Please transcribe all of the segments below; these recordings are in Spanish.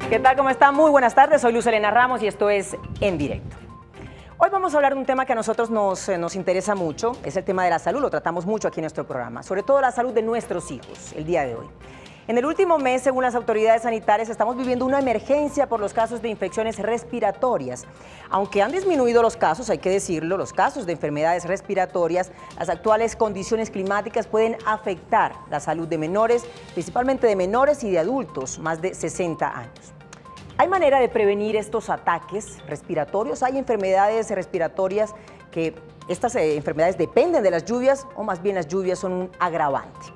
¿Qué tal? ¿Cómo están? Muy buenas tardes, soy Luz Elena Ramos y esto es En Directo. Hoy vamos a hablar de un tema que a nosotros nos interesa mucho, es el tema de la salud, lo tratamos mucho aquí en nuestro programa, sobre todo la salud de nuestros hijos el día de hoy. En el último mes, según las autoridades sanitarias, estamos viviendo una emergencia por los casos de infecciones respiratorias. Aunque han disminuido los casos, hay que decirlo, los casos de enfermedades respiratorias, las actuales condiciones climáticas pueden afectar la salud de menores, principalmente de menores y de adultos más de 60 años. ¿Hay manera de prevenir estos ataques respiratorios? ¿Hay enfermedades respiratorias que estas enfermedades dependen de las lluvias o más bien las lluvias son un agravante?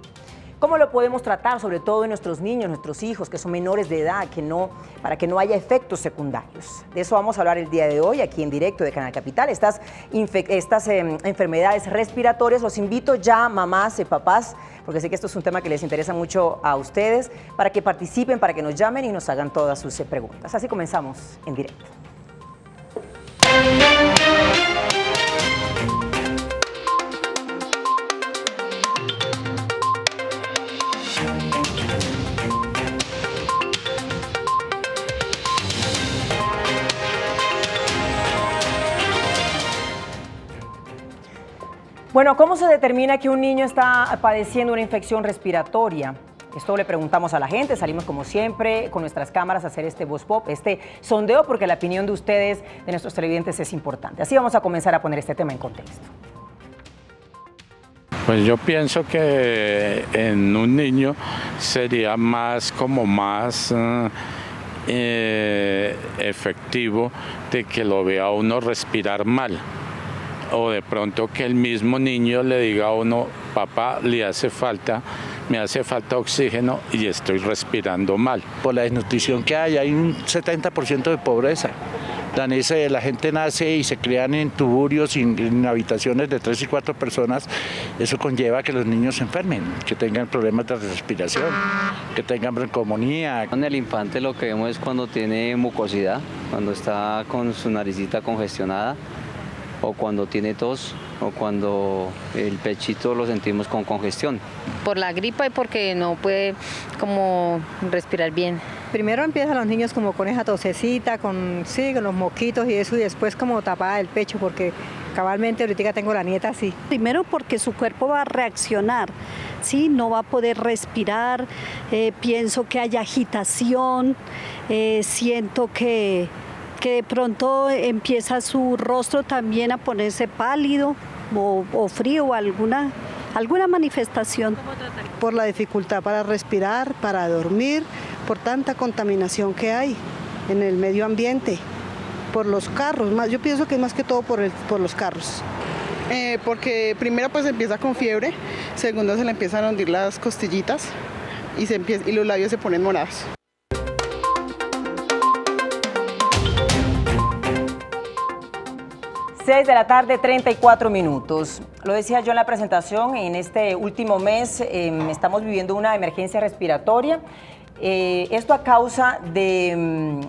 ¿Cómo lo podemos tratar, sobre todo en nuestros niños, nuestros hijos, que son menores de edad, para que no haya efectos secundarios? De eso vamos a hablar el día de hoy, aquí en directo de Canal Capital. Estas enfermedades respiratorias, los invito ya, mamás y papás, porque sé que esto es un tema que les interesa mucho a ustedes, para que participen, para que nos llamen y nos hagan todas sus preguntas. Así comenzamos en directo. Bueno, ¿cómo se determina que un niño está padeciendo una infección respiratoria? Esto le preguntamos a la gente, salimos como siempre con nuestras cámaras a hacer este voz pop, este sondeo, porque la opinión de ustedes, de nuestros televidentes, es importante. Así vamos a comenzar a poner este tema en contexto. Pues yo pienso que en un niño sería más efectivo de que lo vea uno respirar mal. O de pronto que el mismo niño le diga a uno, papá, me hace falta oxígeno y estoy respirando mal. Por la desnutrición que hay un 70% de pobreza. La gente nace y se crean en tuburios, en habitaciones de 3 y 4 personas. Eso conlleva que los niños se enfermen, que tengan problemas de respiración, que tengan broncomonía. En el infante lo que vemos es cuando tiene mucosidad, cuando está con su naricita congestionada, o cuando tiene tos, o cuando el pechito lo sentimos con congestión. Por la gripa y porque no puede como respirar bien. Primero empiezan los niños como con esa tosecita, con los moquitos y eso, y después como tapada el pecho, porque cabalmente ahorita tengo la nieta así. Primero porque su cuerpo va a reaccionar, ¿sí? No va a poder respirar, pienso que hay agitación, siento que de pronto empieza su rostro también a ponerse pálido o frío o alguna manifestación. Por la dificultad para respirar, para dormir, por tanta contaminación que hay en el medio ambiente, por los carros, yo pienso que es más que todo por los carros. Porque primero pues empieza con fiebre, segundo se le empiezan a hundir las costillitas y los labios se ponen morados. 6 de la tarde, 34 minutos. Lo decía yo en la presentación, en este último mes estamos viviendo una emergencia respiratoria. Esto a causa de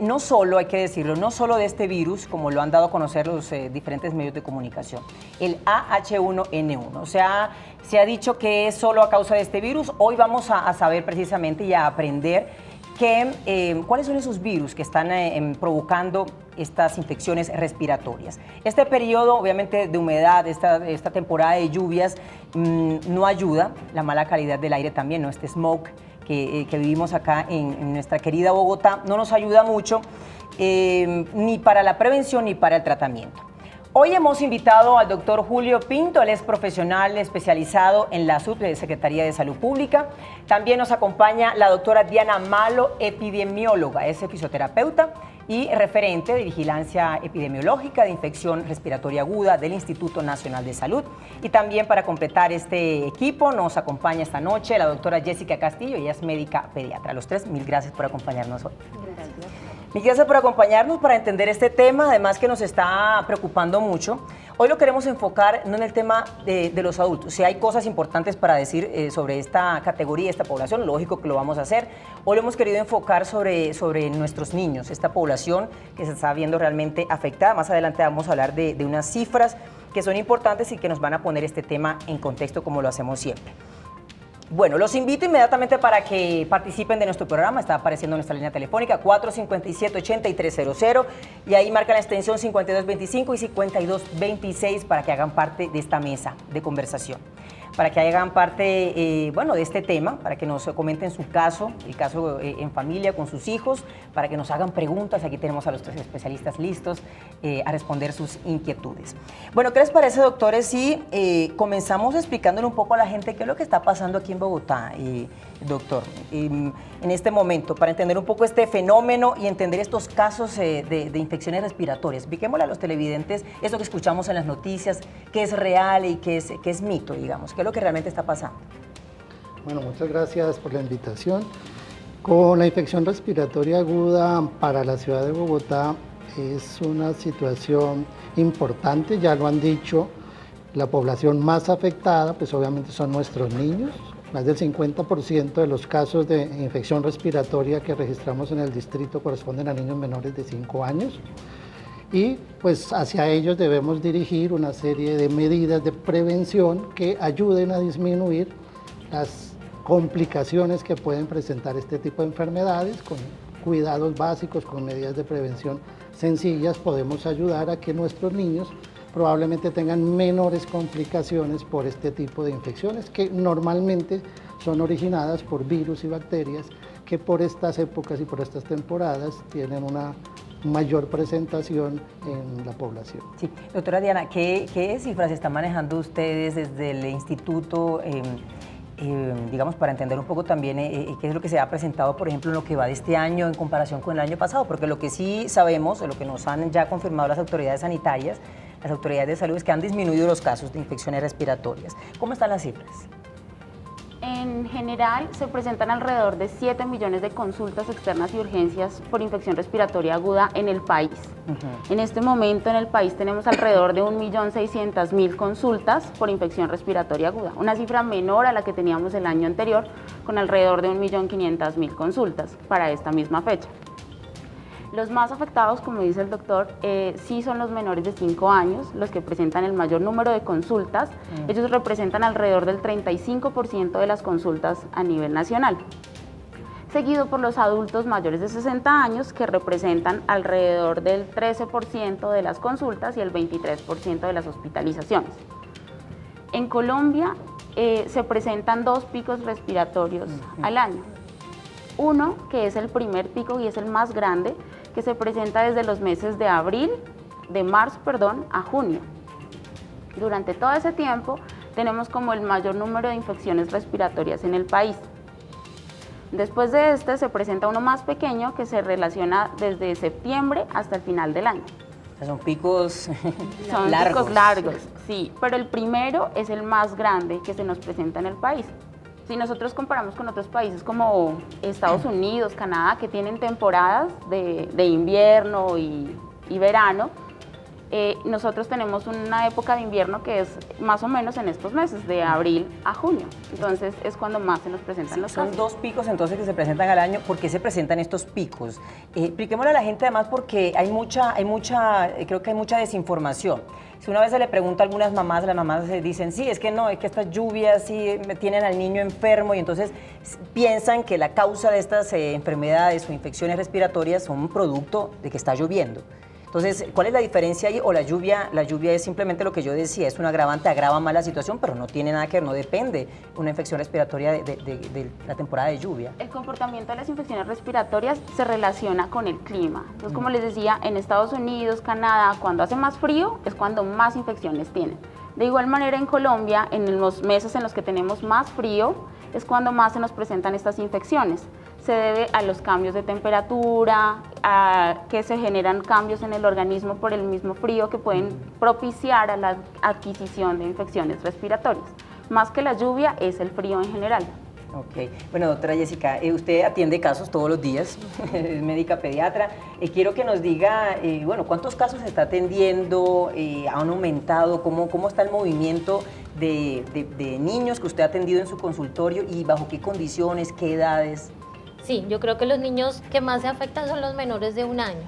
no solo, hay que decirlo, no solo de este virus, como lo han dado a conocer los diferentes medios de comunicación, el AH1N1. O sea, se ha dicho que es solo a causa de este virus. Hoy vamos a saber precisamente y a aprender cuáles son esos virus que están provocando estas infecciones respiratorias. Este periodo, obviamente, de humedad, esta temporada de lluvias, no ayuda. La mala calidad del aire también, ¿no? Este smoke que vivimos acá en nuestra querida Bogotá, no nos ayuda mucho, ni para la prevención ni para el tratamiento. Hoy hemos invitado al doctor Julio Pinto, él es profesional especializado en la Subsecretaría de Salud Pública. También nos acompaña la doctora Diana Malo, epidemióloga, es fisioterapeuta y referente de vigilancia epidemiológica de infección respiratoria aguda del Instituto Nacional de Salud. Y también para completar este equipo nos acompaña esta noche la doctora Jessica Castillo, ella es médica pediatra. Los tres, mil gracias por acompañarnos hoy. Gracias. Mil gracias por acompañarnos para entender este tema, además que nos está preocupando mucho. Hoy lo queremos enfocar no en el tema de los adultos. Si hay cosas importantes para decir sobre esta categoría, esta población, lógico que lo vamos a hacer. Hoy lo hemos querido enfocar sobre nuestros niños, esta población que se está viendo realmente afectada. Más adelante vamos a hablar de unas cifras que son importantes y que nos van a poner este tema en contexto como lo hacemos siempre. Bueno, los invito inmediatamente para que participen de nuestro programa. Está apareciendo nuestra línea telefónica 457-8300 y ahí marca la extensión 5225 y 5226 para que hagan parte de esta mesa de conversación, para que hagan parte, bueno, de este tema, para que nos comenten su caso, el caso en familia con sus hijos, para que nos hagan preguntas. Aquí tenemos a los 3 especialistas listos a responder sus inquietudes. Bueno, ¿qué les parece, doctores, si comenzamos explicándole un poco a la gente qué es lo que está pasando aquí en Bogotá, doctor, en este momento, para entender un poco este fenómeno y entender estos casos de infecciones respiratorias? Expliquémosle a los televidentes eso que escuchamos en las noticias, qué es real y qué es mito, digamos, qué es lo que realmente está pasando. Bueno, muchas gracias por la invitación. Con la infección respiratoria aguda para la ciudad de Bogotá es una situación importante, ya lo han dicho, la población más afectada pues obviamente son nuestros niños. Más del 50% de los casos de infección respiratoria que registramos en el distrito corresponden a niños menores de 5 años. Y pues hacia ellos debemos dirigir una serie de medidas de prevención que ayuden a disminuir las complicaciones que pueden presentar este tipo de enfermedades. Con cuidados básicos, con medidas de prevención sencillas, podemos ayudar a que nuestros niños probablemente tengan menores complicaciones por este tipo de infecciones que normalmente son originadas por virus y bacterias que por estas épocas y por estas temporadas tienen una mayor presentación en la población. Sí, doctora Diana, ¿qué cifras están manejando ustedes desde el instituto, digamos, para entender un poco también qué es lo que se ha presentado, por ejemplo, en lo que va de este año en comparación con el año pasado? Porque lo que sí sabemos, lo que nos han ya confirmado las autoridades sanitarias, las autoridades de salud, es que han disminuido los casos de infecciones respiratorias. ¿Cómo están las cifras? En general se presentan alrededor de 7 millones de consultas externas y urgencias por infección respiratoria aguda en el país. En este momento en el país tenemos alrededor de 1.600.000 consultas por infección respiratoria aguda, una cifra menor a la que teníamos el año anterior, con alrededor de 1.500.000 consultas para esta misma fecha. Los más afectados, como dice el doctor, sí son los menores de 5 años, los que presentan el mayor número de consultas. Ellos representan alrededor del 35% de las consultas a nivel nacional. Seguido por los adultos mayores de 60 años, que representan alrededor del 13% de las consultas y el 23% de las hospitalizaciones. En Colombia se presentan 2 picos respiratorios al año. Uno, que es el primer pico y es el más grande, que se presenta desde los meses de marzo, a junio. Durante todo ese tiempo tenemos como el mayor número de infecciones respiratorias en el país. Después de este se presenta uno más pequeño que se relaciona desde septiembre hasta el final del año. Son picos Son largos. picos largos, sí, pero el primero es el más grande que se nos presenta en el país. Si nosotros comparamos con otros países como Estados Unidos, Canadá, que tienen temporadas de invierno y verano, nosotros tenemos una época de invierno que es más o menos en estos meses, de abril a junio. Entonces es cuando más se nos presentan los casos. Son 2 picos entonces que se presentan al año. ¿Por qué se presentan estos picos? Expliquémosle a la gente además porque creo que hay mucha desinformación. Si una vez se le pregunta a algunas mamás, las mamás dicen, sí, es que no, es que estas lluvias sí me tienen al niño enfermo, y entonces piensan que la causa de estas enfermedades o infecciones respiratorias son un producto de que está lloviendo. Entonces, ¿cuál es la diferencia ahí? O la lluvia es simplemente lo que yo decía, es un agravante, agrava más la situación, pero no tiene nada que ver, no depende una infección respiratoria de la temporada de lluvia. El comportamiento de las infecciones respiratorias se relaciona con el clima. Entonces, como les decía, en Estados Unidos, Canadá, cuando hace más frío es cuando más infecciones tienen. De igual manera, en Colombia, en los meses en los que tenemos más frío, es cuando más se nos presentan estas infecciones. Se debe a los cambios de temperatura, a que se generan cambios en el organismo por el mismo frío que pueden propiciar a la adquisición de infecciones respiratorias. Más que la lluvia, es el frío en general. Ok. Bueno, doctora Jessica, usted atiende casos todos los días, es médica pediatra. Quiero que nos diga, bueno, ¿cuántos casos se está atendiendo? ¿Han aumentado? ¿Cómo está el movimiento de niños que usted ha atendido en su consultorio y bajo qué condiciones, qué edades? Sí, yo creo que los niños que más se afectan son los menores de 1 año.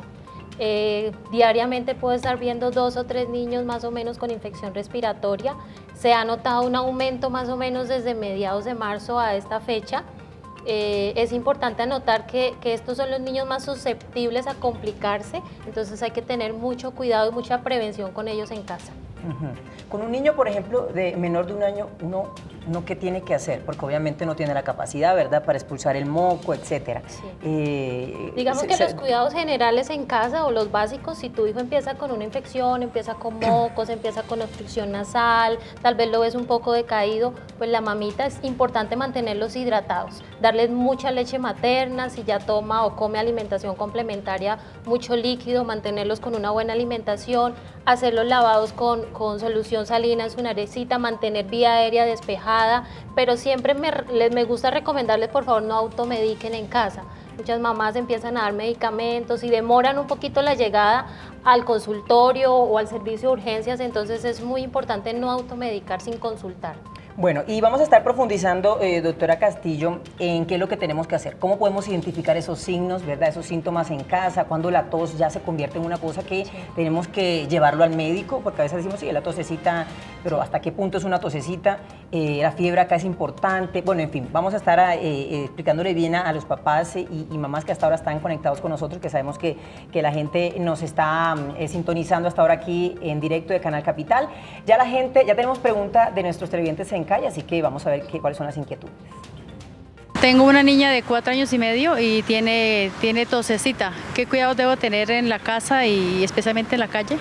Diariamente puedo estar viendo 2 o 3 niños más o menos con infección respiratoria. Se ha notado un aumento más o menos desde mediados de marzo a esta fecha. Es importante anotar que estos son los niños más susceptibles a complicarse, entonces hay que tener mucho cuidado y mucha prevención con ellos en casa. Con un niño, por ejemplo, de menor de un año, uno ¿qué tiene que hacer? Porque obviamente no tiene la capacidad, ¿verdad?, para expulsar el moco, etcétera. Sí. Digamos que los cuidados generales en casa o los básicos, si tu hijo empieza con una infección, empieza con mocos, empieza con obstrucción nasal, tal vez lo ves un poco decaído, pues la mamita es importante mantenerlos hidratados, darles mucha leche materna, si ya toma o come alimentación complementaria, mucho líquido, mantenerlos con una buena alimentación, hacer los lavados con solución salina en su naricita, mantener vía aérea despejada, pero siempre me gusta recomendarles, por favor, no automediquen en casa. Muchas mamás empiezan a dar medicamentos y demoran un poquito la llegada al consultorio o al servicio de urgencias, entonces es muy importante no automedicar sin consultar. Bueno, y vamos a estar profundizando, doctora Castillo, en qué es lo que tenemos que hacer, cómo podemos identificar esos signos, ¿verdad?, esos síntomas en casa, cuando la tos ya se convierte en una cosa que tenemos que llevarlo al médico, porque a veces decimos, sí, la tosecita, pero ¿hasta qué punto es una tosecita? La fiebre acá es importante, bueno, en fin, vamos a estar explicándole bien a los papás y mamás que hasta ahora están conectados con nosotros, que sabemos que la gente nos está sintonizando hasta ahora aquí en directo de Canal Capital. Ya tenemos pregunta de nuestros televidentes en calle, así que vamos a ver cuáles son las inquietudes. Tengo una niña de 4 años y medio y tiene tosecita. ¿Qué cuidados debo tener en la casa y especialmente en la calle?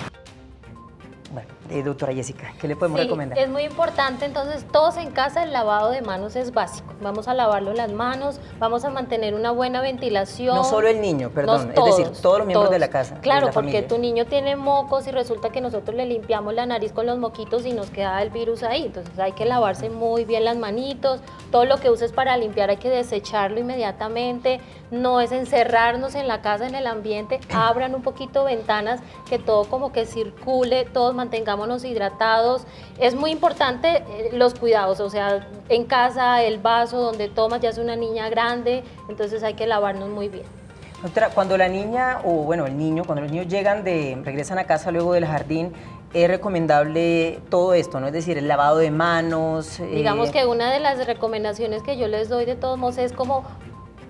Bueno, doctora Jessica, ¿qué le podemos recomendar? Es muy importante, entonces todos en casa el lavado de manos es básico. Vamos a lavarlo las manos, vamos a mantener una buena ventilación. No solo el niño, perdón, es decir, todos los miembros de la casa. Claro, de la porque familia. tu niño tiene mocos y resulta que nosotros le limpiamos la nariz con los moquitos y nos queda el virus ahí. Entonces hay que lavarse muy bien las manitos, todo lo que uses para limpiar hay que desecharlo inmediatamente. No es encerrarnos en la casa, en el ambiente, abran un poquito ventanas, que todo como que circule, todos mantengámonos hidratados. Es muy importante los cuidados, o sea, en casa, el vaso donde tomas, ya es una niña grande, entonces hay que lavarnos muy bien. Doctora, cuando la niña o bueno, el niño, cuando los niños regresan a casa luego del jardín, es recomendable todo esto, ¿no? Es decir, el lavado de manos. Digamos que una de las recomendaciones que yo les doy de todos modos es como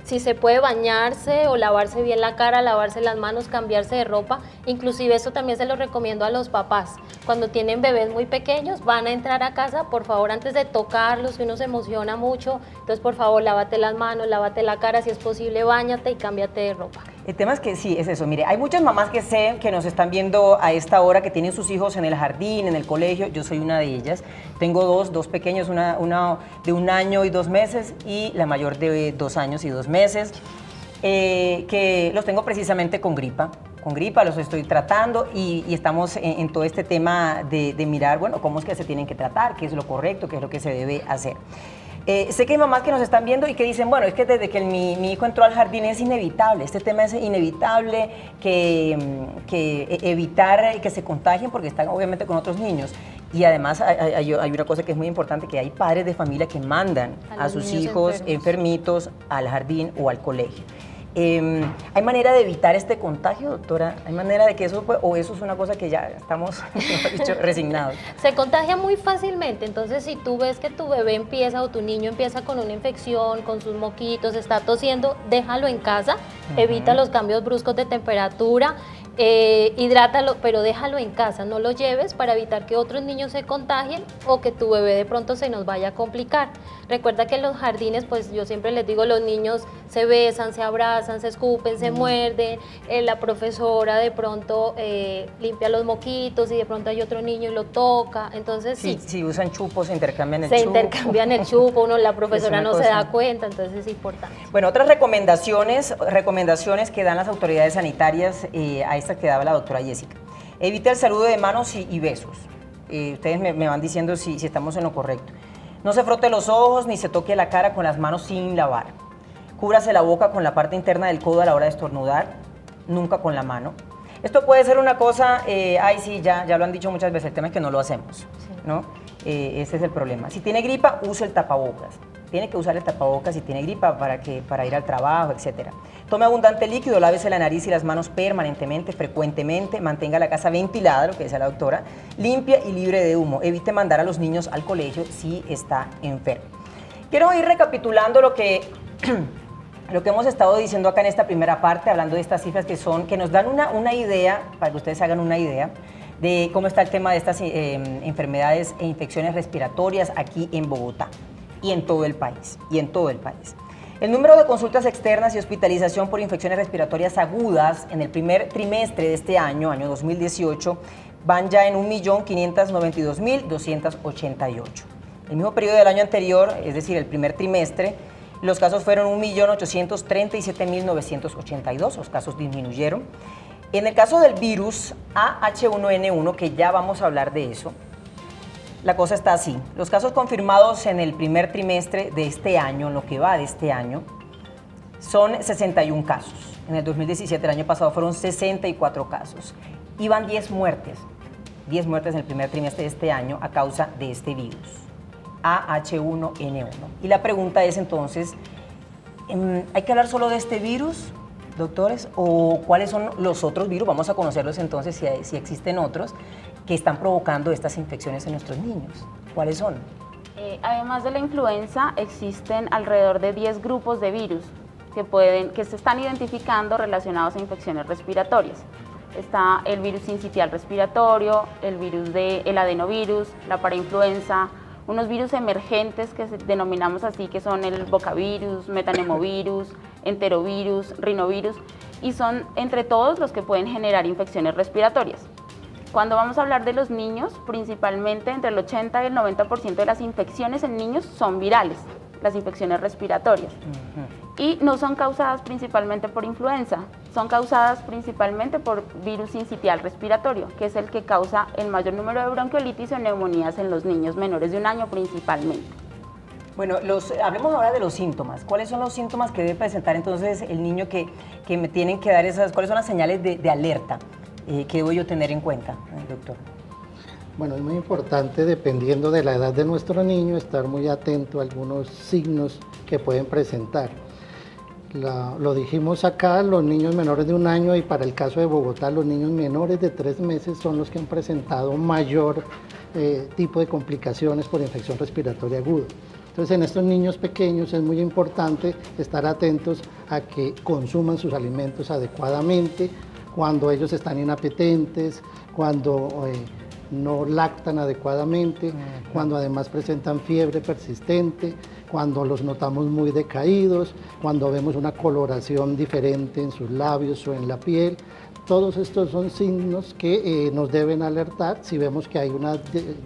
si se puede bañarse o lavarse bien la cara, lavarse las manos, cambiarse de ropa. Inclusive esto también se lo recomiendo a los papás. Cuando tienen bebés muy pequeños, van a entrar a casa, por favor, antes de tocarlos, si uno se emociona mucho, entonces por favor, lávate las manos, lávate la cara, si es posible, báñate y cámbiate de ropa. El tema es que sí, es eso. Mire, hay muchas mamás que sé que nos están viendo a esta hora, que tienen sus hijos en el jardín, en el colegio. Yo soy una de ellas. Tengo dos pequeños, una de 1 año y 2 meses y la mayor de 2 años y 2 meses, que los tengo precisamente con gripa. Con gripa los estoy tratando y estamos en todo este tema de mirar, bueno, cómo es que se tienen que tratar, qué es lo correcto, qué es lo que se debe hacer. Sé que hay mamás que nos están viendo y que dicen, bueno, es que desde que mi hijo entró al jardín es inevitable, este tema es inevitable, que evitar que se contagien porque están obviamente con otros niños. Y además hay una cosa que es muy importante, que hay padres de familia que mandan a sus hijos enfermitos al jardín o al colegio. ¿Hay manera de evitar este contagio, doctora? ¿Hay manera de que eso, o eso es una cosa que ya estamos, mejor dicho, resignados? Se contagia muy fácilmente, entonces si tú ves que tu bebé empieza o tu niño empieza con una infección, con sus moquitos, está tosiendo, déjalo en casa, evita los cambios bruscos de temperatura, hidrátalo, pero déjalo en casa, no lo lleves para evitar que otros niños se contagien o que tu bebé de pronto se nos vaya a complicar. Recuerda que en los jardines, pues yo siempre les digo, los niños se besan, se abrazan, se escupen, se muerden, la profesora de pronto limpia los moquitos y de pronto hay otro niño y lo toca, entonces sí. Si usan chupos, se intercambian el chupo. Se intercambian el chupo, la profesora no se da cuenta, entonces es importante. Bueno, otras recomendaciones que dan las autoridades sanitarias a estas que daba la doctora Jessica. Evita el saludo de manos y besos. Ustedes me van diciendo si estamos en lo correcto. No se frote los ojos ni se toque la cara con las manos sin lavar. Cúbrase la boca con la parte interna del codo a la hora de estornudar, nunca con la mano. Esto puede ser una cosa, sí, ya lo han dicho muchas veces, el tema es que no lo hacemos, ¿no? Ese es el problema. Si tiene gripa, use el tapabocas. tiene que usar el tapabocas si tiene gripa para ir al trabajo, etc. Tome abundante líquido, lávese la nariz y las manos permanentemente, frecuentemente, mantenga la casa ventilada, lo que decía la doctora, limpia y libre de humo. Evite mandar a los niños al colegio si está enfermo. Quiero ir recapitulando lo que hemos estado diciendo acá en esta primera parte, hablando de estas cifras que nos dan una idea, para que ustedes hagan una idea, de cómo está el tema de estas enfermedades e infecciones respiratorias aquí en Bogotá y en todo el país. El número de consultas externas y hospitalización por infecciones respiratorias agudas en el primer trimestre de este año 2018, van ya en 1.592.288. El mismo periodo del año anterior, es decir, el primer trimestre, los casos fueron 1.837.982, los casos disminuyeron. En el caso del virus AH1N1, que ya vamos a hablar de eso, la cosa está así. Los casos confirmados en el primer trimestre de este año, en lo que va de este año, son 61 casos. En el 2017, el año pasado, fueron 64 casos. Y van 10 muertes en el primer trimestre de este año a causa de este virus, AH1N1. Y la pregunta es entonces, ¿hay que hablar solo de este virus, doctores? ¿O cuáles son los otros virus? Vamos a conocerlos entonces, si existen otros que están provocando estas infecciones en nuestros niños. ¿Cuáles son? Además de la influenza, existen alrededor de 10 grupos de virus que se están identificando relacionados a infecciones respiratorias. Está el virus sincitial respiratorio, el virus del adenovirus, la parainfluenza, unos virus emergentes que denominamos así, que son el bocavirus, metanemovirus, enterovirus, rinovirus, y son entre todos los que pueden generar infecciones respiratorias. Cuando vamos a hablar de los niños, principalmente entre el 80 y el 90% de las infecciones en niños son virales, las infecciones respiratorias. Y no son causadas principalmente por influenza, son causadas principalmente por virus sincitial respiratorio, que es el que causa el mayor número de bronquiolitis o neumonías en los niños menores de 1 año principalmente. Bueno, hablemos ahora de los síntomas. ¿Cuáles son los síntomas que debe presentar entonces el niño que me tienen que dar cuáles son las señales de alerta que debo yo tener en cuenta, doctor? Bueno, es muy importante, dependiendo de la edad de nuestro niño, estar muy atento a algunos signos que pueden presentar. Lo dijimos acá, los niños menores de 1 año, y para el caso de Bogotá, los niños menores de 3 meses son los que han presentado mayor tipo de complicaciones por infección respiratoria aguda. Entonces, en estos niños pequeños es muy importante estar atentos a que consuman sus alimentos adecuadamente, cuando ellos están inapetentes, cuando no lactan adecuadamente, cuando además presentan fiebre persistente, cuando los notamos muy decaídos, cuando vemos una coloración diferente en sus labios o en la piel. Todos estos son signos que nos deben alertar si vemos que hay una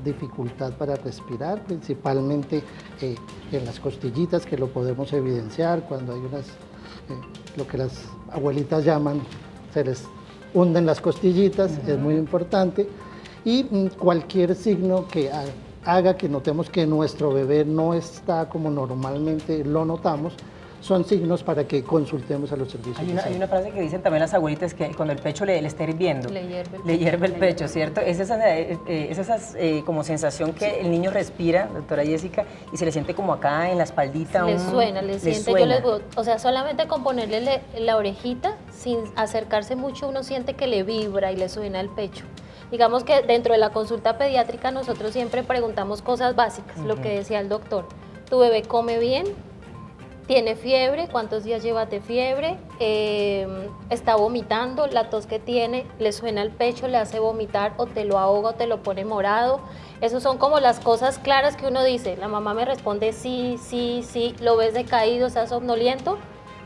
dificultad para respirar, principalmente en las costillitas, que lo podemos evidenciar cuando hay lo que las abuelitas llaman, se les hunden las costillitas, es muy importante. Y cualquier signo que haga que notemos que nuestro bebé no está como normalmente lo notamos, son signos para que consultemos a los servicios. Hay una frase que dicen también las abuelitas, que cuando el pecho le está hirviendo, le hierve el pecho, ¿cierto? Es esa como sensación que el niño respira, doctora Jessica, y se le siente como acá en la espaldita. Le siente. Yo les digo, o sea, solamente con ponerle la orejita, sin acercarse mucho, uno siente que le vibra y le suena el pecho. Digamos que dentro de la consulta pediátrica nosotros siempre preguntamos cosas básicas, lo que decía el doctor. ¿Tu bebé come bien? ¿Tiene fiebre? ¿Cuántos días llevas de fiebre? ¿Está vomitando? ¿La tos que tiene le suena el pecho, le hace vomitar o te lo ahoga o te lo pone morado? Esas son como las cosas claras que uno dice. La mamá me responde sí, sí, sí. ¿Lo ves decaído? ¿Estás somnoliento?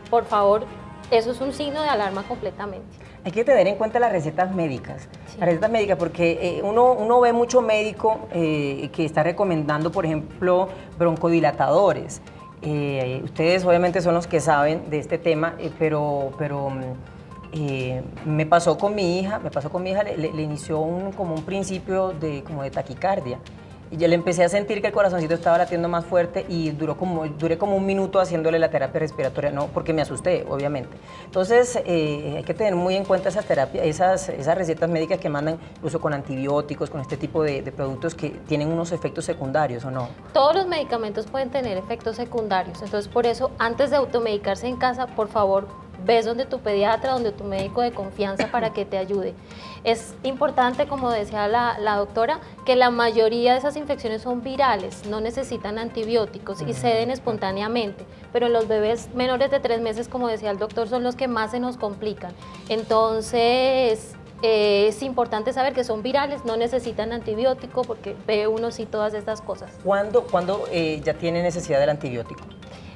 Por favor, eso es un signo de alarma completamente. Hay que tener en cuenta las recetas médicas, sí. Las recetas médicas, porque uno ve mucho médico que está recomendando, por ejemplo, broncodilatadores. Ustedes obviamente son los que saben de este tema, pero me pasó con mi hija, le inició como un principio de taquicardia. Y ya le empecé a sentir que el corazoncito estaba latiendo más fuerte y duré como un minuto haciéndole la terapia respiratoria, no, porque me asusté, obviamente. Entonces, hay que tener muy en cuenta esas terapias, esas recetas médicas que mandan, incluso con antibióticos, con este tipo de productos que tienen unos efectos secundarios, ¿o no? Todos los medicamentos pueden tener efectos secundarios, entonces por eso, antes de automedicarse en casa, por favor, ves donde tu pediatra, donde tu médico de confianza para que te ayude. Es importante, como decía la doctora, que la mayoría de esas infecciones son virales, no necesitan antibióticos y ceden espontáneamente, pero en los bebés menores de 3 meses, como decía el doctor, son los que más se nos complican. Entonces, es importante saber que son virales, no necesitan antibiótico porque ve uno sí todas estas cosas. ¿Cuándo ya tiene necesidad del antibiótico?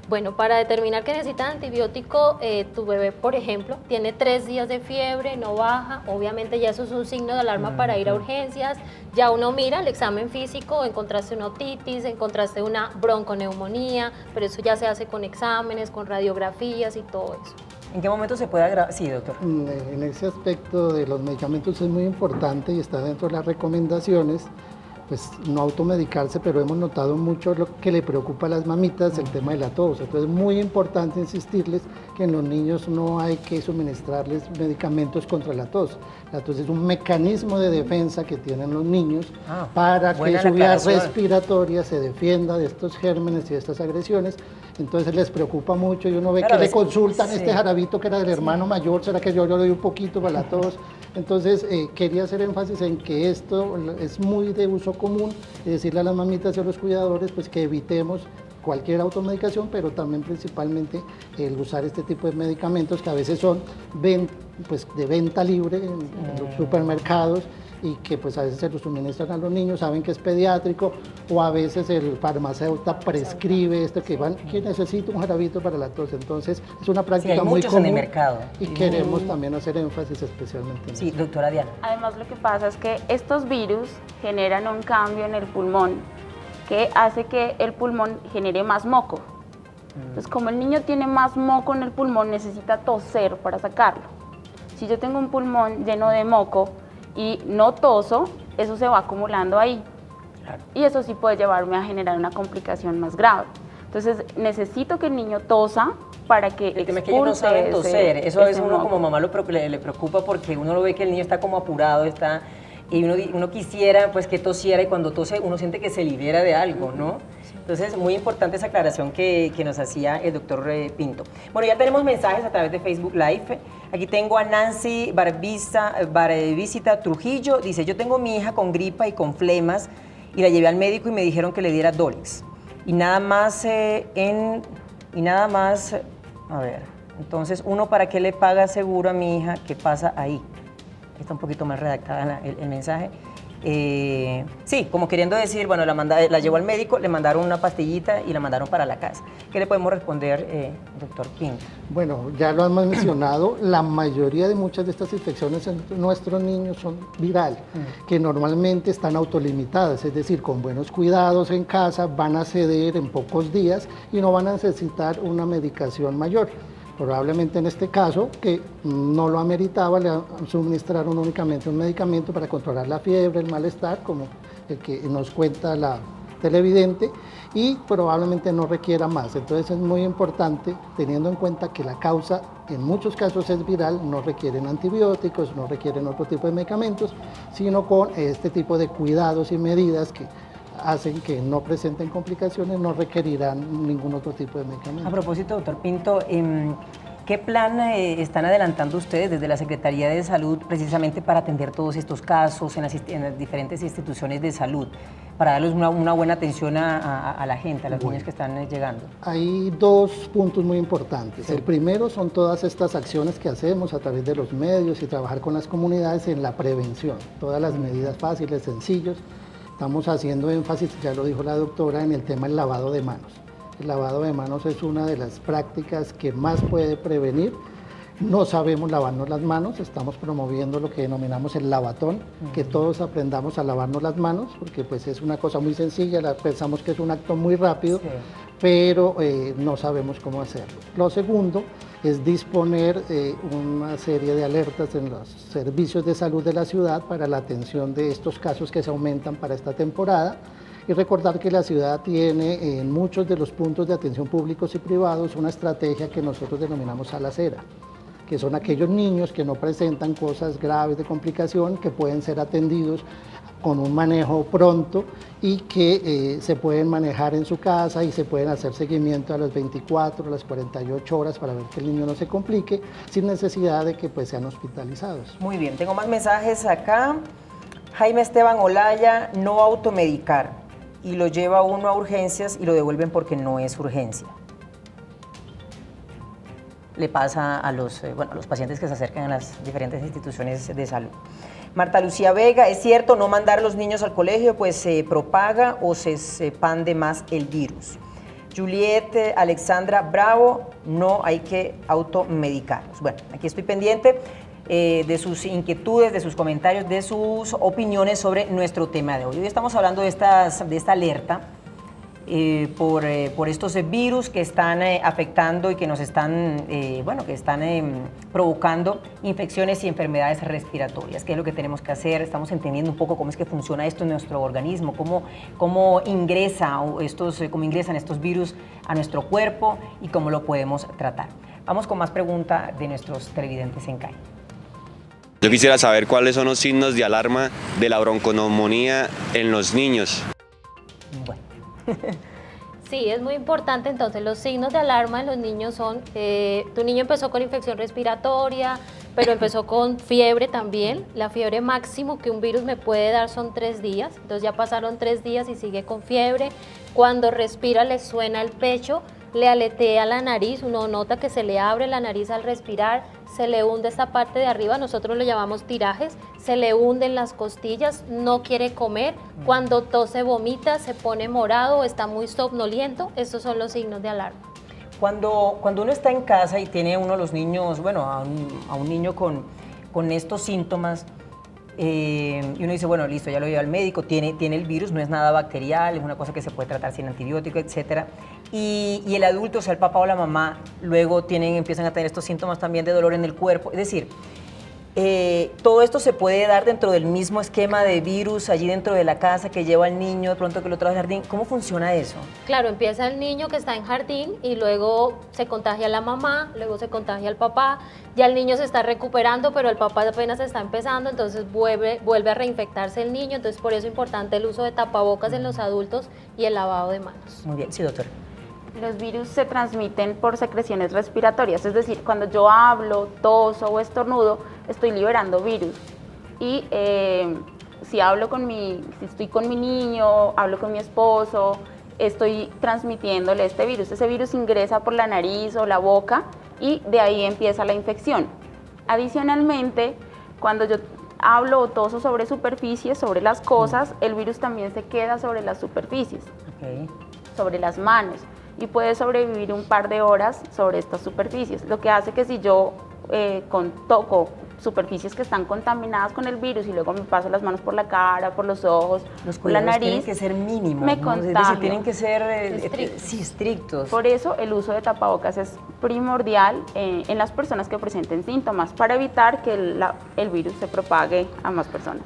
Bueno, para determinar que necesitan antibiótico, tu bebé, por ejemplo, tiene 3 días de fiebre, no baja, obviamente ya eso es un signo de alarma para ir a urgencias, ya uno mira el examen físico, encontraste una otitis, encontraste una bronconeumonía, pero eso ya se hace con exámenes, con radiografías y todo eso. ¿En qué momento se puede agravar? Sí, doctor. En ese aspecto de los medicamentos es muy importante y está dentro de las recomendaciones, pues no automedicarse, pero hemos notado mucho lo que le preocupa a las mamitas, el tema de la tos. Entonces es muy importante insistirles que en los niños no hay que suministrarles medicamentos contra la tos. La tos es un mecanismo de defensa que tienen los niños para que su vía respiratoria se defienda de estos gérmenes y de estas agresiones. Entonces les preocupa mucho y uno ve que le consultan este jarabito que era del hermano mayor, ¿será que yo le doy un poquito para la tos? Entonces quería hacer énfasis en que esto es muy de uso común, y decirle a las mamitas y a los cuidadores pues que evitemos cualquier automedicación, pero también principalmente el usar este tipo de medicamentos que a veces son de venta libre en los supermercados y que pues a veces se los suministran a los niños, saben que es pediátrico, o a veces el farmacéutico prescribe que necesita un jarabito para la tos. Entonces es una práctica muy común en el mercado. Y queremos también hacer énfasis especialmente en eso. Doctora Diana. Además, lo que pasa es que estos virus generan un cambio en el pulmón que hace que el pulmón genere más moco. Entonces, como el niño tiene más moco en el pulmón, necesita toser para sacarlo. Si yo tengo un pulmón lleno de moco y no toso, eso se va acumulando ahí. Claro. Y eso sí puede llevarme a generar una complicación más grave. Entonces, necesito que el niño tosa para que el tema es que ellos no saben toser. Eso a veces uno como mamá le preocupa porque uno lo ve que el niño está como apurado, y uno quisiera pues que tosiera, y cuando tose uno siente que se libera de algo, ¿no? Entonces, muy importante esa aclaración que nos hacía el doctor Pinto. Bueno, ya tenemos mensajes a través de Facebook Live. Aquí tengo a Nancy Barvisita Trujillo. Dice, yo tengo mi hija con gripa y con flemas y la llevé al médico y me dijeron que le diera Dolex. Y nada más, a ver, entonces, ¿para qué le paga seguro a mi hija? ¿Qué pasa ahí? Está un poquito mal redactada el mensaje. Sí, como queriendo decir, bueno, la llevó al médico, le mandaron una pastillita y la mandaron para la casa. ¿Qué le podemos responder, doctor Pinto? Bueno, ya lo hemos mencionado, la mayoría de muchas de estas infecciones en nuestros niños son virales, que normalmente están autolimitadas, es decir, con buenos cuidados en casa van a ceder en pocos días y no van a necesitar una medicación mayor. Probablemente en este caso, que no lo ameritaba, le suministraron únicamente un medicamento para controlar la fiebre, el malestar, como el que nos cuenta la televidente, y probablemente no requiera más. Entonces es muy importante, teniendo en cuenta que la causa en muchos casos es viral, no requieren antibióticos, no requieren otro tipo de medicamentos, sino con este tipo de cuidados y medidas que hacen que no presenten complicaciones, no requerirán ningún otro tipo de medicamento. A propósito, doctor Pinto, ¿qué plan están adelantando ustedes desde la Secretaría de Salud precisamente para atender todos estos casos en las diferentes instituciones de salud, para darles una buena atención a la gente, a los niños que están llegando? Hay 2 puntos muy importantes. Sí. El primero son todas estas acciones que hacemos a través de los medios y trabajar con las comunidades en la prevención, todas las medidas fáciles, sencillos. Estamos haciendo énfasis, ya lo dijo la doctora, en el tema del lavado de manos. El lavado de manos es una de las prácticas que más puede prevenir. No sabemos lavarnos las manos, estamos promoviendo lo que denominamos el lavatón, que todos aprendamos a lavarnos las manos, porque pues es una cosa muy sencilla, pensamos que es un acto muy rápido, sí, pero no sabemos cómo hacerlo. Lo segundo es disponer una serie de alertas en los servicios de salud de la ciudad para la atención de estos casos que se aumentan para esta temporada. Y recordar que la ciudad tiene en muchos de los puntos de atención públicos y privados una estrategia que nosotros denominamos sala cera, que son aquellos niños que no presentan cosas graves de complicación, que pueden ser atendidos con un manejo pronto y que se pueden manejar en su casa y se pueden hacer seguimiento a las 24, a las 48 horas para ver que el niño no se complique sin necesidad de que pues, sean hospitalizados. Muy bien, tengo más mensajes acá. Jaime Esteban Olaya, no automedicar, y lo lleva uno a urgencias y lo devuelven porque no es urgencia. Le pasa a los pacientes que se acercan a las diferentes instituciones de salud. Marta Lucía Vega, es cierto, no mandar a los niños al colegio, pues se propaga o se expande más el virus. Juliette Alexandra Bravo, no hay que automedicarlos. Bueno, aquí estoy pendiente de sus inquietudes, de sus comentarios, de sus opiniones sobre nuestro tema de hoy. Hoy estamos hablando de esta alerta por estos virus que están afectando y que nos están, provocando infecciones y enfermedades respiratorias. ¿Qué es lo que tenemos que hacer? Estamos entendiendo un poco cómo es que funciona esto en nuestro organismo, cómo ingresan estos virus a nuestro cuerpo y cómo lo podemos tratar. Vamos con más preguntas de nuestros televidentes en CAI. Yo quisiera saber cuáles son los signos de alarma de la bronconeumonía en los niños. Bueno. Sí, es muy importante. Entonces, los signos de alarma en los niños son, tu niño empezó con infección respiratoria, pero empezó con fiebre también. La fiebre máximo que un virus me puede dar son 3 días, entonces ya pasaron 3 días y sigue con fiebre. Cuando respira le suena el pecho, le aletea la nariz, uno nota que se le abre la nariz al respirar, se le hunde esta parte de arriba, nosotros le llamamos tirajes, se le hunden las costillas, no quiere comer, cuando tose, vomita, se pone morado, está muy somnoliento. Estos son los signos de alarma. Cuando uno está en casa y tiene uno de los niños, a un niño con estos síntomas, y uno dice, bueno, listo, ya lo lleva al médico, tiene el virus, no es nada bacterial, es una cosa que se puede tratar sin antibiótico, etcétera. Y el adulto, o sea, el papá o la mamá, luego empiezan a tener estos síntomas también de dolor en el cuerpo. Es decir, todo esto se puede dar dentro del mismo esquema de virus, allí dentro de la casa que lleva al niño, de pronto que lo trae al jardín. ¿Cómo funciona eso? Claro, empieza el niño que está en jardín y luego se contagia la mamá, luego se contagia el papá. Ya el niño se está recuperando, pero el papá apenas está empezando, entonces vuelve a reinfectarse el niño. Entonces, por eso es importante el uso de tapabocas en los adultos y el lavado de manos. Muy bien, sí, doctora. Los virus se transmiten por secreciones respiratorias, es decir, cuando yo hablo, toso o estornudo, estoy liberando virus. Y si estoy con mi niño, hablo con mi esposo, estoy transmitiéndole este virus. Ese virus ingresa por la nariz o la boca y de ahí empieza la infección. Adicionalmente, cuando yo hablo o toso sobre superficies, sobre las cosas, el virus también se queda sobre las superficies, sobre las manos, y puede sobrevivir un par de horas sobre estas superficies, lo que hace que si yo toco superficies que están contaminadas con el virus y luego me paso las manos por la cara, por los ojos, por la nariz, tienen que ser mínimos, me ¿no? contagio. Es decir, tienen que ser estrictos. Por eso el uso de tapabocas es primordial en las personas que presenten síntomas para evitar que el virus se propague a más personas.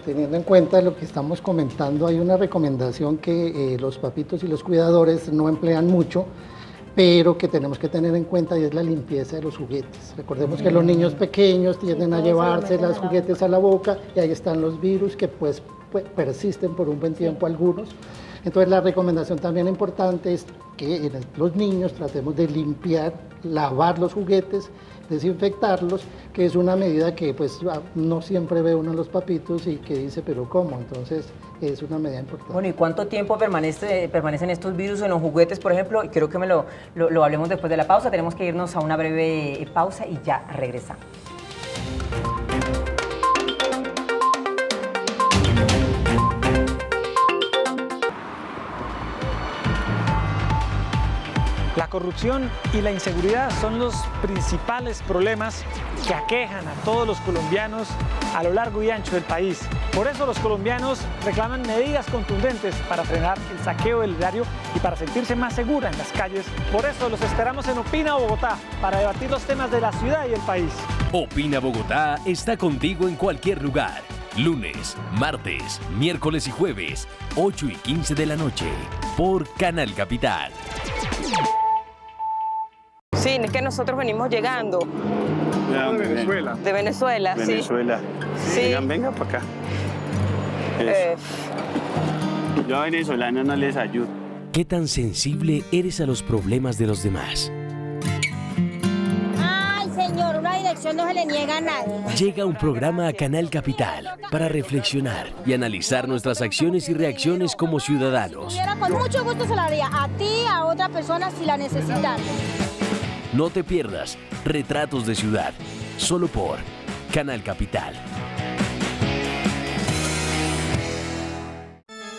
Teniendo en cuenta lo que estamos comentando, hay una recomendación que los papitos y los cuidadores no emplean mucho, pero que tenemos que tener en cuenta, y es la limpieza de los juguetes. Recordemos que los niños pequeños tienden a llevarse los juguetes a la boca y ahí están los virus que pues persisten por un buen tiempo algunos. Entonces la recomendación también importante es que en los niños tratemos de limpiar, lavar los juguetes, desinfectarlos, que es una medida que pues no siempre ve uno en los papitos y que dice, pero ¿cómo? Entonces es una medida importante. Bueno, ¿y cuánto tiempo permanecen estos virus en los juguetes, por ejemplo? Y creo que lo hablemos después de la pausa. Tenemos que irnos a una breve pausa y ya regresamos. La corrupción y la inseguridad son los principales problemas que aquejan a todos los colombianos a lo largo y ancho del país. Por eso los colombianos reclaman medidas contundentes para frenar el saqueo del erario y para sentirse más segura en las calles. Por eso los esperamos en Opina Bogotá para debatir los temas de la ciudad y el país. Opina Bogotá está contigo en cualquier lugar Lunes, martes, miércoles y jueves, 8:15 de la noche, por Canal Capital. Sí, es que nosotros venimos llegando. ¿De Venezuela? De Venezuela, sí. Venezuela. Sí. Venga para acá. Yo a venezolanos no les ayudo. ¿Qué tan sensible eres a los problemas de los demás? Ay, señor, una dirección no se le niega a nadie. Llega un programa a Canal Capital para reflexionar y analizar nuestras acciones y reacciones como ciudadanos. Con mucho gusto se la haría a ti, a otra persona si la necesitan. No te pierdas Retratos de Ciudad, solo por Canal Capital.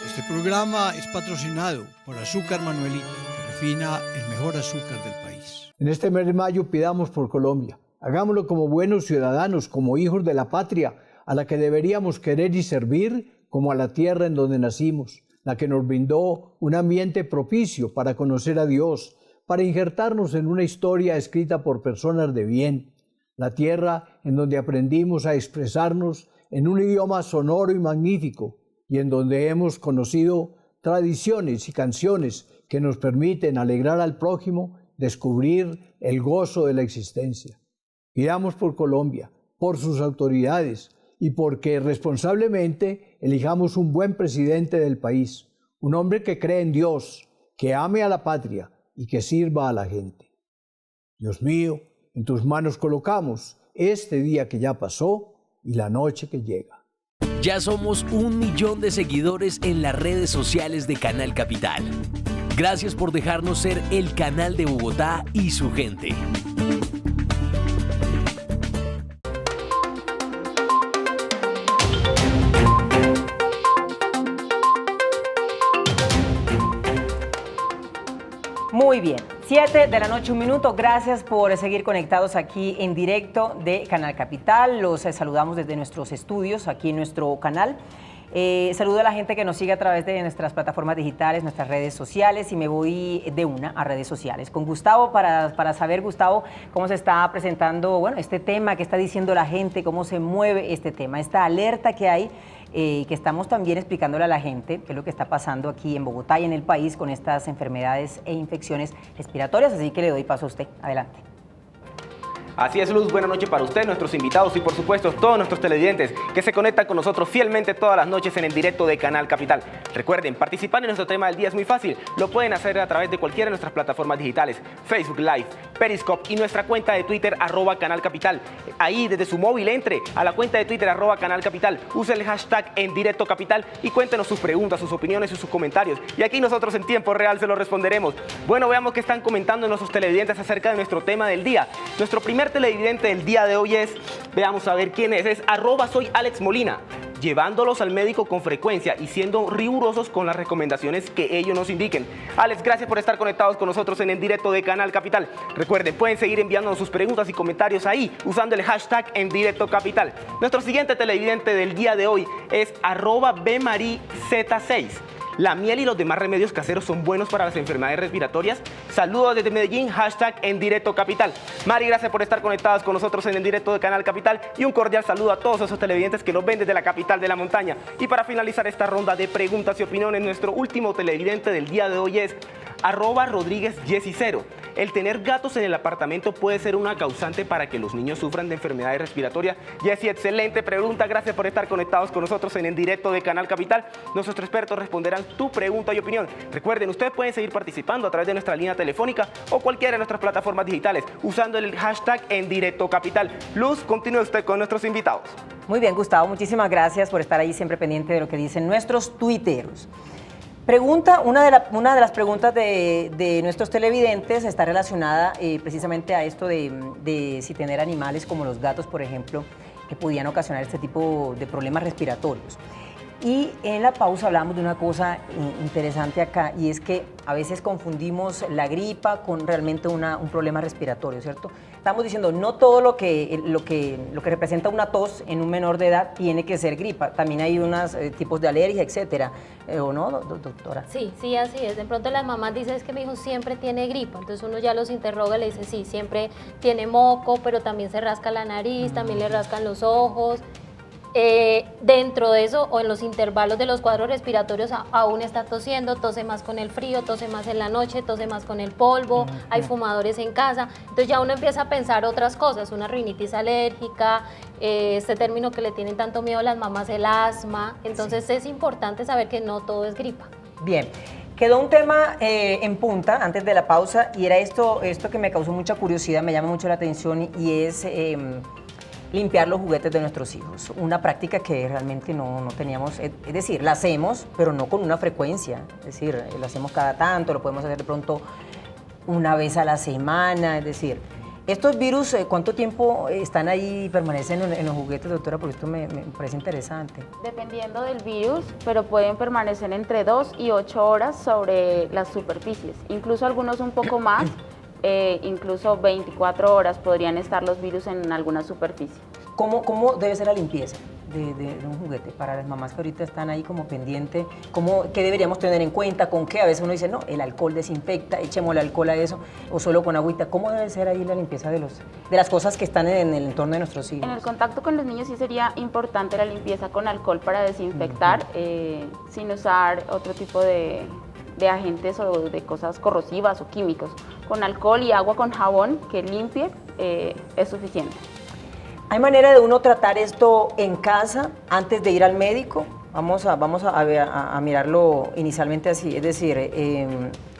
Este programa es patrocinado por Azúcar Manuelita, que refina el mejor azúcar del país. En este mes de mayo pidamos por Colombia. Hagámoslo como buenos ciudadanos, como hijos de la patria, a la que deberíamos querer y servir, como a la tierra en donde nacimos, la que nos brindó un ambiente propicio para conocer a Dios, para injertarnos en una historia escrita por personas de bien, la tierra en donde aprendimos a expresarnos en un idioma sonoro y magnífico, y en donde hemos conocido tradiciones y canciones que nos permiten alegrar al prójimo, descubrir el gozo de la existencia. Pidamos por Colombia, por sus autoridades, y porque responsablemente elijamos un buen presidente del país, un hombre que cree en Dios, que ame a la patria, y que sirva a la gente. Dios mío, en tus manos colocamos este día que ya pasó y la noche que llega. Ya somos 1 millón de seguidores en las redes sociales de Canal Capital. Gracias por dejarnos ser el canal de Bogotá y su gente. Muy bien, 7 de la noche, 1 minuto. Gracias por seguir conectados aquí en directo de Canal Capital. Los saludamos desde nuestros estudios aquí en nuestro canal. Saludo a la gente que nos sigue a través de nuestras plataformas digitales, nuestras redes sociales, y me voy de una a redes sociales con Gustavo para saber, Gustavo, cómo se está presentando, bueno, este tema, qué está diciendo la gente, cómo se mueve este tema, esta alerta que hay, que estamos también explicándole a la gente qué es lo que está pasando aquí en Bogotá y en el país con estas enfermedades e infecciones respiratorias, así que le doy paso a usted. Adelante. Así es, Luz, buena noche para usted, nuestros invitados y por supuesto todos nuestros televidentes que se conectan con nosotros fielmente todas las noches en el directo de Canal Capital. Recuerden, participar en nuestro tema del día es muy fácil, lo pueden hacer a través de cualquiera de nuestras plataformas digitales, Facebook Live, Periscope y nuestra cuenta de Twitter @canalcapital. Ahí desde su móvil entre a la cuenta de Twitter @canalcapital, use el hashtag en directo capital y cuéntenos sus preguntas, sus opiniones y sus comentarios. Y aquí nosotros en tiempo real se los responderemos. Bueno, veamos qué están comentando nuestros televidentes acerca de nuestro tema del día. Nuestro primer televidente del día de hoy es, veamos a ver quién es @soy Alex Molina, llevándolos al médico con frecuencia y siendo rigurosos con las recomendaciones que ellos nos indiquen. Alex, gracias por estar conectados con nosotros en el directo de Canal Capital. Recuerden, pueden seguir enviándonos sus preguntas y comentarios ahí, usando el hashtag en directo capital. Nuestro siguiente televidente del día de hoy es @bmariz6. ¿La miel y los demás remedios caseros son buenos para las enfermedades respiratorias? Saludos desde Medellín, hashtag en directo capital. Mari, gracias por estar conectados con nosotros en el directo de Canal Capital y un cordial saludo a todos esos televidentes que nos ven desde la capital de la montaña. Y para finalizar esta ronda de preguntas y opiniones, nuestro último televidente del día de hoy es @RodríguezJessy0. ¿El tener gatos en el apartamento puede ser una causante para que los niños sufran de enfermedades respiratorias? Jessy, excelente pregunta. Gracias por estar conectados con nosotros en el directo de Canal Capital. Nuestros expertos responderán tu pregunta y opinión. Recuerden, ustedes pueden seguir participando a través de nuestra línea telefónica o cualquiera de nuestras plataformas digitales usando el hashtag en directo capital. Luz, continúe usted con nuestros invitados. Muy bien, Gustavo, muchísimas gracias por estar ahí siempre pendiente de lo que dicen nuestros tuiteros. Pregunta, una de las preguntas de nuestros televidentes está relacionada precisamente a esto de si tener animales como los gatos, por ejemplo, que podían ocasionar este tipo de problemas respiratorios. Y en la pausa hablamos de una cosa interesante acá, y es que a veces confundimos la gripa con realmente un problema respiratorio, ¿cierto? Estamos diciendo, no todo lo que representa una tos en un menor de edad tiene que ser gripa. También hay unos tipos de alergia, etcétera. ¿O no, doctora? Sí, así es. De pronto las mamás dicen, es que mi hijo siempre tiene gripa. Entonces uno ya los interroga y le dice, sí, siempre tiene moco, pero también se rasca la nariz, también le rascan los ojos. dentro de eso o en los intervalos de los cuadros respiratorios aún está tosiendo, tose más con el frío, tose más en la noche, tose más con el polvo, hay fumadores en casa, entonces ya uno empieza a pensar otras cosas, una rinitis alérgica, este término que le tienen tanto miedo a las mamás, el asma, entonces es importante saber que no todo es gripa. Bien. Quedó un tema en punta antes de la pausa y era esto que me causó mucha curiosidad, me llama mucho la atención y es limpiar los juguetes de nuestros hijos. Una práctica que realmente no teníamos, es decir, la hacemos, pero no con una frecuencia. Es decir, lo hacemos cada tanto, lo podemos hacer de pronto una vez a la semana. Es decir, estos virus, ¿cuánto tiempo están ahí y permanecen en los juguetes, doctora? Porque esto me parece interesante. Dependiendo del virus, pero pueden permanecer entre 2 y 8 horas sobre las superficies. Incluso algunos un poco más. Incluso 24 horas podrían estar los virus en alguna superficie. ¿Cómo debe ser la limpieza de un juguete para las mamás que ahorita están ahí como pendiente? ¿Qué deberíamos tener en cuenta? ¿Con qué? A veces uno dice, no, el alcohol desinfecta, echémosle alcohol a eso, o solo con agüita. ¿Cómo debe ser ahí la limpieza de las cosas que están en el entorno de nuestros hijos? En el contacto con los niños sí sería importante la limpieza con alcohol para desinfectar, sin usar otro tipo de agentes o de cosas corrosivas o químicos. Con alcohol y agua con jabón que limpie es suficiente. ¿Hay manera de uno tratar esto en casa antes de ir al médico? Vamos a mirarlo inicialmente así, es decir,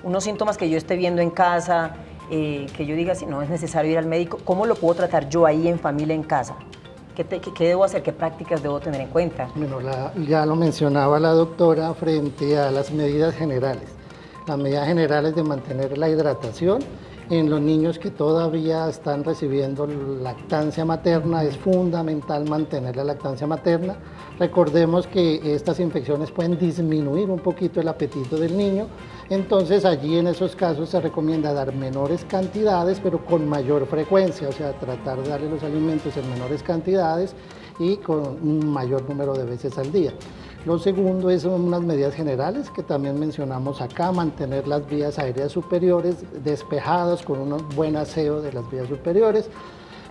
unos síntomas que yo esté viendo en casa, que yo diga si no es necesario ir al médico, ¿cómo lo puedo tratar yo ahí en familia en casa? ¿Qué debo hacer? ¿Qué prácticas debo tener en cuenta? Bueno, ya lo mencionaba la doctora frente a las medidas generales. Las medidas generales de mantener la hidratación en los niños que todavía están recibiendo lactancia materna, es fundamental mantener la lactancia materna. Recordemos que estas infecciones pueden disminuir un poquito el apetito del niño, entonces allí en esos casos se recomienda dar menores cantidades pero con mayor frecuencia, o sea, tratar de darle los alimentos en menores cantidades y con un mayor número de veces al día. Lo segundo es unas medidas generales que también mencionamos acá, mantener las vías aéreas superiores despejadas con un buen aseo de las vías superiores,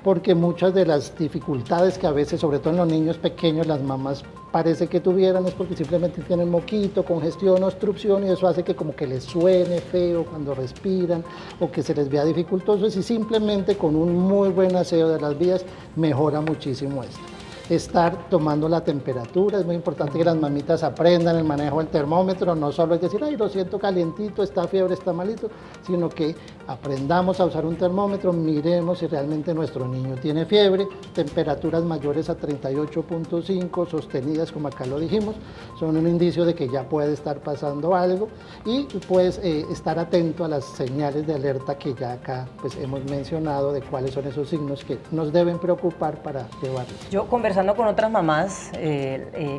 porque muchas de las dificultades que a veces, sobre todo en los niños pequeños, las mamás parece que tuvieran es porque simplemente tienen moquito, congestión, obstrucción y eso hace que como que les suene feo cuando respiran o que se les vea dificultoso y simplemente con un muy buen aseo de las vías mejora muchísimo esto. Estar tomando la temperatura, es muy importante que las mamitas aprendan el manejo del termómetro, no solo es decir, ay, lo siento calientito, está fiebre, está malito, sino que aprendamos a usar un termómetro, miremos si realmente nuestro niño tiene fiebre, temperaturas mayores a 38.5, sostenidas como acá lo dijimos, son un indicio de que ya puede estar pasando algo y pues estar atento a las señales de alerta que ya acá pues hemos mencionado de cuáles son esos signos que nos deben preocupar para llevarlos. Yo conversando con otras mamás,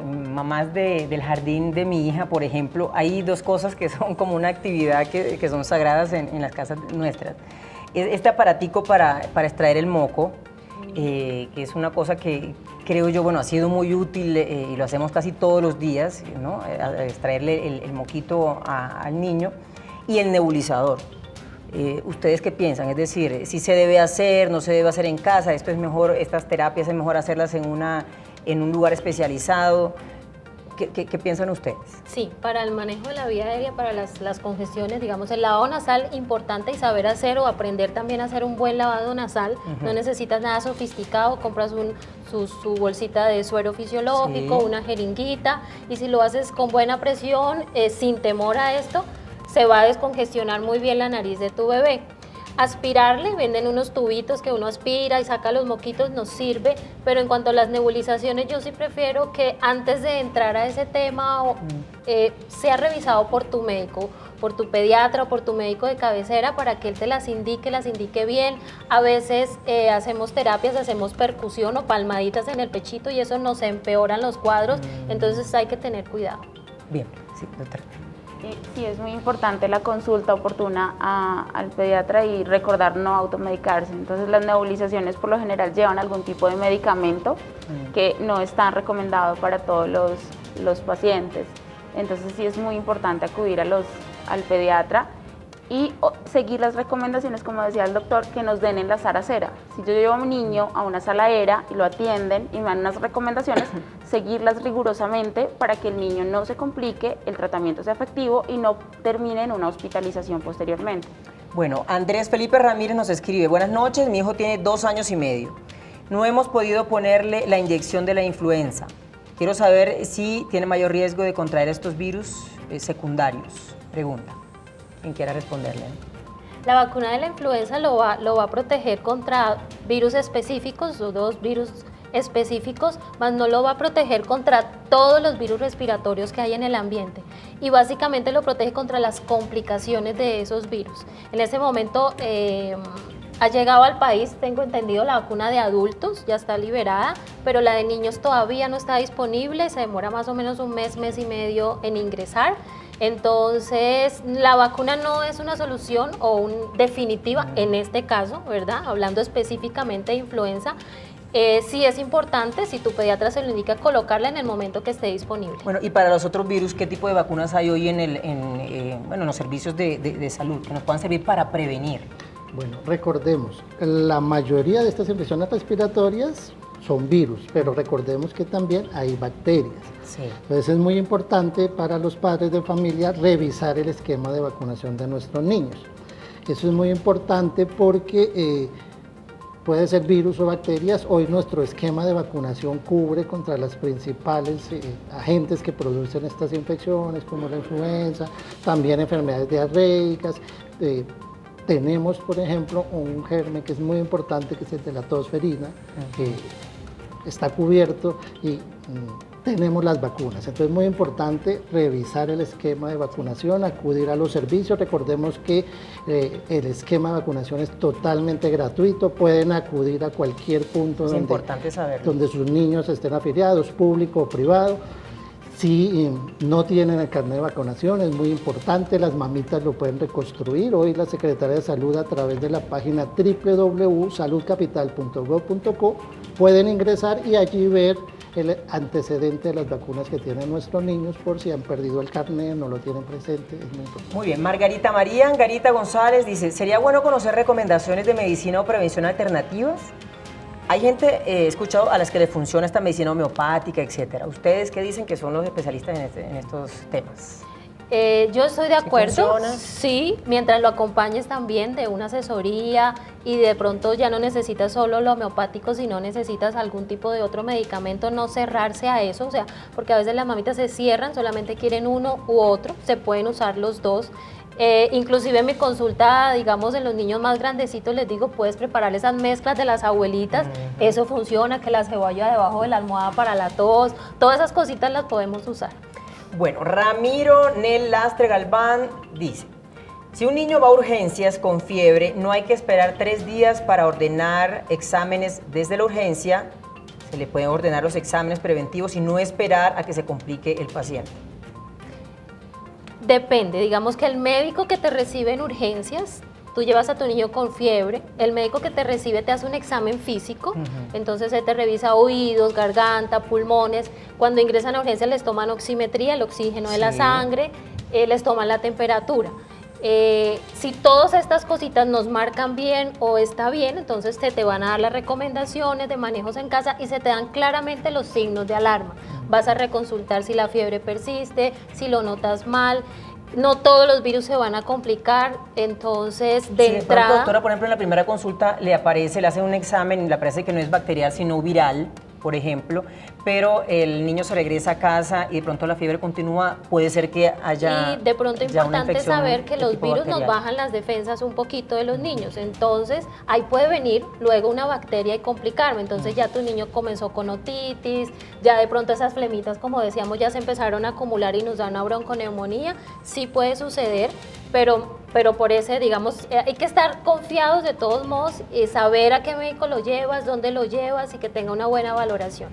mamás del jardín de mi hija, por ejemplo, hay dos cosas que son como una actividad que son sagradas en las casas nuestras. Este aparatico para extraer el moco, que es una cosa que creo yo, bueno, ha sido muy útil y lo hacemos casi todos los días, ¿no? Extraerle el moquito al niño, y el nebulizador. ¿Ustedes qué piensan? Es decir, si se debe hacer, no se debe hacer en casa, esto es mejor, estas terapias es mejor hacerlas en un lugar especializado. ¿Qué piensan ustedes? Sí, para el manejo de la vía aérea, para las congestiones, digamos, el lavado nasal, importante y saber hacer o aprender también a hacer un buen lavado nasal. No necesitas nada sofisticado, compras su bolsita de suero fisiológico, una jeringuita, y si lo haces con buena presión, sin temor a esto, se va a descongestionar muy bien la nariz de tu bebé. Aspirarle, venden unos tubitos que uno aspira y saca los moquitos, nos sirve, pero en cuanto a las nebulizaciones yo sí prefiero que antes de entrar a ese tema sea revisado por tu médico, por tu pediatra o por tu médico de cabecera para que él te las indique bien. A veces hacemos terapias, hacemos percusión o palmaditas en el pechito y eso nos empeoran los cuadros, entonces hay que tener cuidado. Bien, sí, doctora. Sí, es muy importante la consulta oportuna al pediatra y recordar no automedicarse. Entonces las nebulizaciones por lo general llevan algún tipo de medicamento que no están recomendados para todos los pacientes. Entonces sí es muy importante acudir al pediatra y seguir las recomendaciones, como decía el doctor, que nos den en la sala cera. Si yo llevo a un niño a una sala ERA y lo atienden y me dan unas recomendaciones, seguirlas rigurosamente para que el niño no se complique, el tratamiento sea efectivo y no termine en una hospitalización posteriormente. Bueno, Andrés Felipe Ramírez nos escribe: buenas noches, mi hijo tiene 2 años y medio. No hemos podido ponerle la inyección de la influenza. Quiero saber si tiene mayor riesgo de contraer estos virus secundarios. Pregunta. ¿Quién quiera responderle? La vacuna de la influenza lo va a proteger contra virus específicos o 2 virus específicos, más no lo va a proteger contra todos los virus respiratorios que hay en el ambiente, y básicamente lo protege contra las complicaciones de esos virus. En este momento ha llegado al país, tengo entendido, la vacuna de adultos, ya está liberada, pero la de niños todavía no está disponible, se demora más o menos un mes, mes y medio en ingresar. Entonces, la vacuna no es una solución definitiva en este caso, ¿verdad? Hablando específicamente de influenza, sí es importante, si tu pediatra se lo indica, colocarla en el momento que esté disponible. Bueno, y para los otros virus, ¿qué tipo de vacunas hay hoy en los servicios de salud que nos puedan servir para prevenir? Bueno, recordemos, la mayoría de estas infecciones respiratorias son virus, pero recordemos que también hay bacterias. Sí. Entonces es muy importante para los padres de familia revisar el esquema de vacunación de nuestros niños. Eso es muy importante porque puede ser virus o bacterias. Hoy nuestro esquema de vacunación cubre contra las principales agentes que producen estas infecciones, como la influenza, también enfermedades diarreicas. Tenemos, por ejemplo, un germen que es muy importante, que es el de la tosferina, que está cubierto y tenemos las vacunas. Entonces es muy importante revisar el esquema de vacunación, acudir a los servicios. Recordemos que el esquema de vacunación es totalmente gratuito, pueden acudir a cualquier punto donde sus niños estén afiliados, público o privado. Si no tienen el carnet de vacunación, es muy importante, las mamitas lo pueden reconstruir. Hoy la Secretaría de Salud, a través de la página www.saludcapital.gov.co, pueden ingresar y allí ver el antecedente de las vacunas que tienen nuestros niños, por si han perdido el carnet, no lo tienen presente. Es muy importante. Muy bien, Margarita María Angarita González dice: ¿sería bueno conocer recomendaciones de medicina o prevención alternativas? Hay gente, he escuchado, a las que le funciona esta medicina homeopática, etcétera. ¿Ustedes qué dicen que son los especialistas en estos temas? Yo estoy de acuerdo, funciona? Sí, mientras lo acompañes también de una asesoría y de pronto ya no necesitas solo lo homeopático, sino necesitas algún tipo de otro medicamento, no cerrarse a eso, o sea, porque a veces las mamitas se cierran, solamente quieren uno u otro, se pueden usar los dos. Inclusive en mi consulta, digamos, en los niños más grandecitos, les digo, puedes preparar esas mezclas de las abuelitas, eso funciona, que la cebolla debajo de la almohada para la tos, todas esas cositas las podemos usar. Bueno, Ramiro Nel Lastre Galván dice: si un niño va a urgencias con fiebre, no hay que esperar 3 días para ordenar exámenes desde la urgencia, se le pueden ordenar los exámenes preventivos y no esperar a que se complique el paciente. Depende, digamos que el médico que te recibe en urgencias, tú llevas a tu niño con fiebre, el médico que te recibe te hace un examen físico, entonces se te revisa oídos, garganta, pulmones. Cuando ingresan a urgencias les toman oximetría, el oxígeno de la sangre, les toman la temperatura. Si todas estas cositas nos marcan bien o está bien, entonces te van a dar las recomendaciones de manejos en casa y se te dan claramente los signos de alarma. Vas a reconsultar si la fiebre persiste, si lo notas mal. No todos los virus se van a complicar, entonces de entrada... Pronto, doctora, por ejemplo, en la primera consulta le hace un examen y le aparece que no es bacterial sino viral, por ejemplo, pero el niño se regresa a casa y de pronto la fiebre continúa, puede ser que haya... Y de pronto es importante saber que los virus nos bajan las defensas un poquito de los niños, entonces ahí puede venir luego una bacteria y complicarme, entonces ya tu niño comenzó con otitis, ya de pronto esas flemitas, como decíamos, ya se empezaron a acumular y nos da una bronconeumonía, sí puede suceder, pero por ese, digamos, hay que estar confiados de todos modos y saber a qué médico lo llevas, dónde lo llevas y que tenga una buena valoración.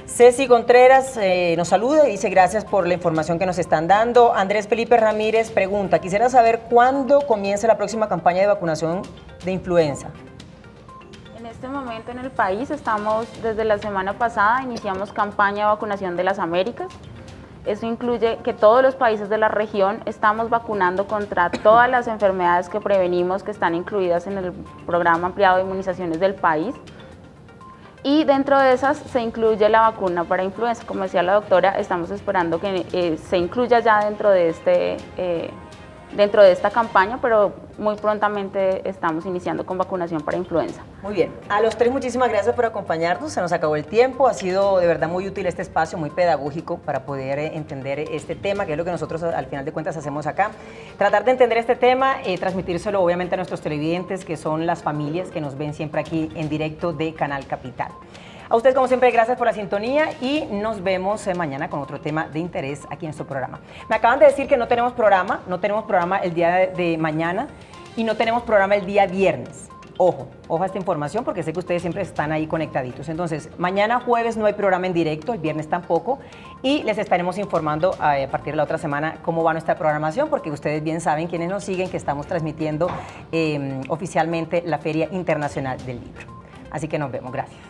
Ceci Contreras nos saluda y dice: gracias por la información que nos están dando. Andrés Felipe Ramírez pregunta: quisiera saber cuándo comienza la próxima campaña de vacunación de influenza. En este momento en el país estamos, desde la semana pasada, iniciamos campaña de vacunación de las Américas. Eso incluye que todos los países de la región estamos vacunando contra todas las enfermedades que prevenimos que están incluidas en el programa ampliado de inmunizaciones del país. Y dentro de esas se incluye la vacuna para influenza. Como decía la doctora, estamos esperando que se incluya ya dentro de esta campaña, pero muy prontamente estamos iniciando con vacunación para influenza. Muy bien, a los tres muchísimas gracias por acompañarnos, se nos acabó el tiempo, ha sido de verdad muy útil este espacio, muy pedagógico para poder entender este tema, que es lo que nosotros al final de cuentas hacemos acá. Tratar de entender este tema, transmitírselo obviamente a nuestros televidentes, que son las familias que nos ven siempre aquí en directo de Canal Capital. A ustedes, como siempre, gracias por la sintonía y nos vemos mañana con otro tema de interés aquí en nuestro programa. Me acaban de decir que no tenemos programa el día de mañana y no tenemos programa el día viernes. Ojo a esta información porque sé que ustedes siempre están ahí conectaditos. Entonces, mañana jueves no hay programa en directo, el viernes tampoco, y les estaremos informando a partir de la otra semana cómo va nuestra programación, porque ustedes bien saben, quienes nos siguen, que estamos transmitiendo oficialmente la Feria Internacional del Libro. Así que nos vemos, gracias.